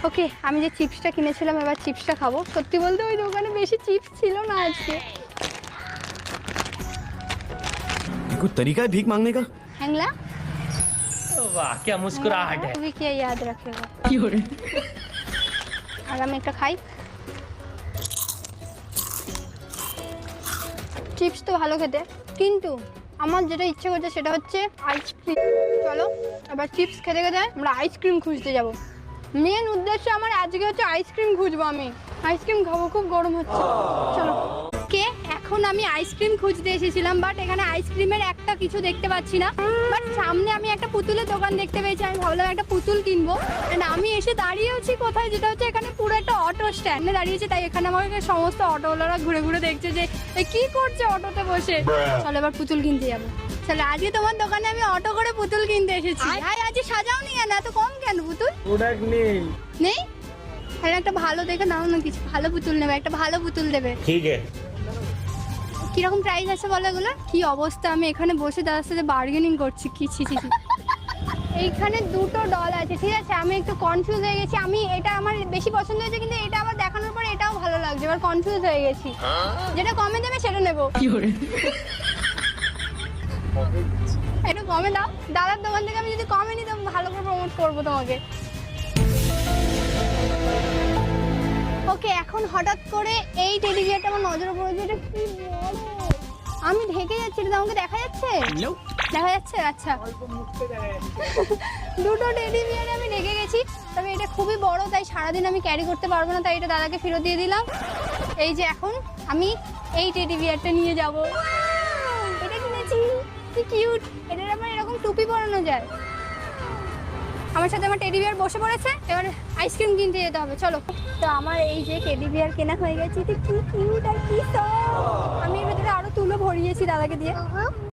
ওকে, আমি যে চিপসটা কিনেছিলাম এবার চিপসটা খাবো। সত্যি বলতে ওই দোকানে বেশি চিপস ছিল না আজকে। कोई तरीका है भीख मांगने का? হ্যাংলা वाह क्या मुस्कुराहट है। তুমি কি याद रखेगा। আর আমি একটা খাই। চিপস তো ভালো খেতে, কিন্তু আমার যেটা ইচ্ছে করছে সেটা হচ্ছে আইসক্রিম। চলো এবার চিপস খেতে খেতে আমরা আইসক্রিম খুঁজতে যাব। মেন উদ্দেশ্য আমার আজকে হচ্ছে আইসক্রিম খুঁজবো। আমি আইসক্রিম খাবো, খুব গরম হচ্ছে। চলো কে এখন আমি আইসক্রিম খুঁজতে এসেছিলাম, বাট এখানে আইসক্রিমের একটা কিছু দেখতে পাচ্ছি না। বাট সামনে আমি একটা পুতুলের দোকান দেখতে পেয়েছি, আমি ভাবলাম একটা পুতুল কিনবো। And আমি এসে দাঁড়িয়েছি কোথায়, যেটা হচ্ছে এখানে পুরো একটা অটো স্ট্যান্ডে দাঁড়িয়েছি। তাই এখানে আমাকে সমস্ত অটোওয়ালারা ঘুরে ঘুরে দেখছে যে এ কি করছে অটোতে বসে। চলো এবার পুতুল কিনতে যাবো। চলো আজকে তোমার দোকানে আমি অটো করে পুতুল কিনতে এসেছি। ভাই আজকে সাজাওনি কেন, এত কম কেন পুতুল? প্রোডাক্ট নেই। নেই? তাহলে একটা ভালো দেখে নাও না, কিছু ভালো পুতুল নেবে, একটা ভালো পুতুল দেবে। ঠিক আছে। কিরকম প্রাইস আছে বলো এগুলো? কি অবস্থা, আমি এখানে বসে দাদার সাথে বার্গেনিং করছি। কি ছি ছি ছি। এইখানে দুটো ডল আছে, ঠিক আছে। আমি একটু কনফিউজ হয়ে গেছি। আমি এটা আমার বেশি পছন্দ হয়েছে, কিন্তু এটা আবার দেখানোর পর এটাও ভালো লাগছে। এবার কনফিউজ হয়ে গেছি, যেটা কমে দেবে সেটা নেবো। একটু কমে দাও, দাদার দোকান থেকে আমি যদি কমে নিই তো ভালো করে প্রমোট করবো তোমাকে। ওকে, এখন হঠাৎ করে এই টেডি বিয়ারটা আমার নজরে পড়েছে। এটা কি বড়, আমি ঢেকে যাচ্ছি। এটা আমাকে দেখা যাচ্ছে? দেখা যাচ্ছে? আচ্ছা, দুটো টেডি বিয়ারে আমি ঢেকে গেছি। তবে এটা খুবই বড়, তাই সারাদিন আমি ক্যারি করতে পারবো না, তাই এটা দাদাকে ফেরত দিয়ে দিলাম। এই যে এখন আমি এই টেডি বিয়ারটা নিয়ে যাব। এটা কিনেছি, কি কিউট। এটার আমার এরকম টুপি পরানো যায়। আমার সাথে আমার টেডি বিয়ার বসে পড়েছে, এবার আইসক্রিম কিনতে যেতে হবে। চলো। তো আমার এই যে টেডি বিয়ার কেনা হয়ে গেছে। এটা কি কিউট আর কি সফট। আমি এর ভেতরে আরো তুলো ভরিয়েছি দাদাকে দিয়ে।